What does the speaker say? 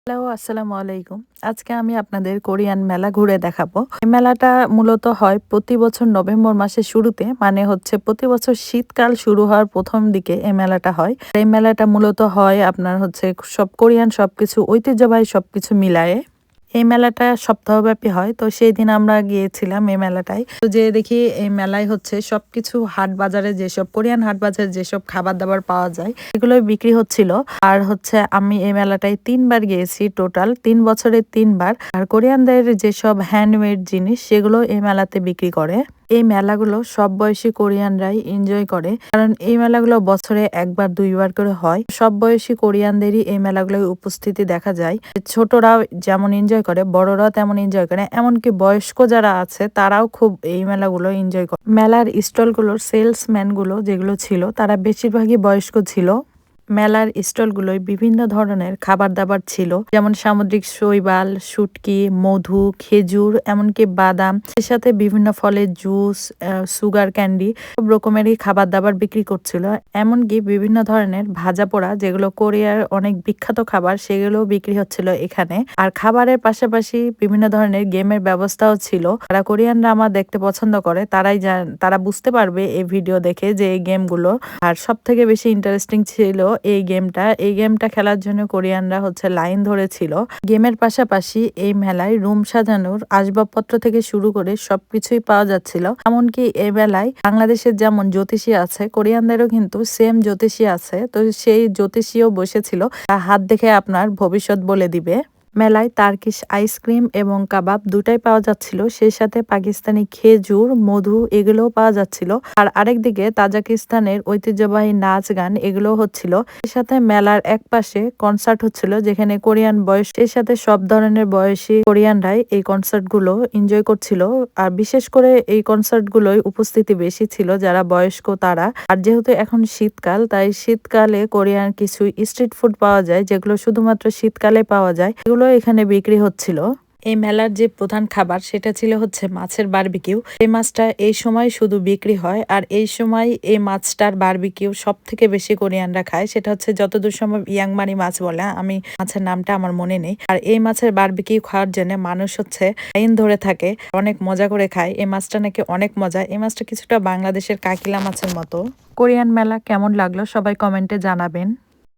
Hello, আসসালামু আলাইকুম। আজকে আমি আপনাদের কোরিয়ান মেলা ঘুরে দেখাবো। এই মেলাটা মূলত হয় প্রতি বছর নভেম্বর মাসের শুরুতে, মানে হচ্ছে প্রতি বছর শীতকাল শুরু হওয়ার প্রথম দিকে এই মেলাটা হয়। এই মেলাটা মূলত হয় আপনার হচ্ছে সব কোরিয়ান সবকিছু ঐতিহ্যবাহী সবকিছু মিলায়ে। এই মেলাটা সপ্তাহব্যাপী হয়, তো সেই দিন আমরা গিয়েছিলাম এই মেলাটায়। তো যে দেখি এই মেলায় হচ্ছে সবকিছু হাট বাজারে যেসব কোরিয়ান হাট বাজারে যেসব খাবার দাবার পাওয়া যায় এগুলোই বিক্রি হচ্ছিল। আর হচ্ছে আমি এই মেলাটায় 3 বার গিয়েছি, টোটাল 3 বছরে 3 বার। আর কোরিয়ানদের যেসব হ্যান্ডমেড জিনিস সেগুলো এই মেলাতে বিক্রি করে। এই মেলাগুলো সব বয়সী কোরিয়ানরাই এনজয় করে, কারণ এই মেলাগুলো বছরে 1 বার 2 বার করে হয়। সব বয়সী কোরিয়ানদেরই এই মেলাগুলোয় উপস্থিতি দেখা যায়। ছোটরাও যেমন এনজয় করে, বড়রাও তেমন এনজয় করে, এমনকি বয়স্ক যারা আছে তারাও খুব এই মেলাগুলো এনজয় করে। মেলার স্টলগুলোর সেলসম্যান গুলো যেগুলো ছিল তারা বেশিরভাগই বয়স্ক ছিল। মেলার স্টলগুলোয় বিভিন্ন ধরনের খাবার দাবার ছিল, যেমন সামুদ্রিক শৈবাল, শুটকি, মধু, খেজুর, এমনকি বাদাম, এর সাথে বিভিন্ন ফলের জুস, সুগার ক্যান্ডি, সব রকমেরই খাবার দাবার বিক্রি করছিল। এমনকি বিভিন্ন ধরনের ভাজা পোড়া, যেগুলো কোরিয়ার অনেক বিখ্যাত খাবার, সেগুলো বিক্রি হচ্ছিল এখানে। আর খাবারের পাশাপাশি বিভিন্ন ধরনের গেমের ব্যবস্থাও ছিল। যারা কোরিয়ানরা আমার দেখতে পছন্দ করে তারা বুঝতে পারবে এই ভিডিও দেখে যে এই গেমগুলো। আর সব থেকে বেশি ইন্টারেস্টিং ছিল এই গেমটা খেলার জন্য কোরিয়ানরা হচ্ছে লাইন ধরেছিল। গেমের পাশাপাশি এই মেলায় রুম সাজানোর আসবাবপত্র থেকে শুরু করে সবকিছুই পাওয়া যাচ্ছিল। এমনকি এই মেলায় বাংলাদেশের যেমন জ্যোতিষী আছে, কোরিয়ানদেরও কিন্তু সেম জ্যোতিষী আছে। তো সেই জ্যোতিষীও বসেছিল, তার হাত দেখে আপনার ভবিষ্যৎ বলে দিবে। মেলায় টার্কিশ আইসক্রিম এবং কাবাব দুটাই পাওয়া যাচ্ছিল, সেই সাথে পাকিস্তানি খেজুর, মধু এগুলোও পাওয়া যাচ্ছিল। আর আরেকদিকে তাজাকিস্তানের ঐতিহ্যবাহী নাচ গান এগুলো হচ্ছিল। এর সাথে মেলার এক পাশে কনসার্ট হচ্ছিল, যেখানে কোরিয়ান বয়স এর সাথে সব ধরনের বয়সী কোরিয়ানরাই এই কনসার্ট গুলো এনজয় করছিল। আর বিশেষ করে এই কনসার্ট গুলোই উপস্থিতি বেশি ছিল যারা বয়স্ক তারা। আর যেহেতু এখন শীতকাল, তাই শীতকালে কোরিয়ান কিছু স্ট্রিট ফুড পাওয়া যায়, যেগুলো শুধুমাত্র শীতকালে পাওয়া যায়, এগুলো এখানে বিক্রি হচ্ছিল। এই মেলার যে প্রধান খাবার সেটা ছিল হচ্ছে মাছের বারবিকিউ। এই মাছটা এই সময় শুধু বিক্রি হয়, আর এই সময় এই মাছটার বারবিকিউ সব থেকে বেশি কোরিয়ানরা খায়। সেটা হচ্ছে যতদূর সম্ভব ইয়াংমারি মাছ বলে, আমি মাছের নামটা আমার মনে নেই। আর এই মাছের বারবিকিউ খাওয়ার জন্য মানুষ হচ্ছে লাইন ধরে থাকে, অনেক মজা করে খায়। এই মাছটা নাকি অনেক মজা। এই মাছটা কিছুটা বাংলাদেশের কাকিলা মাছের মতো। কোরিয়ান মেলা কেমন লাগলো সবাই কমেন্টে জানাবেন।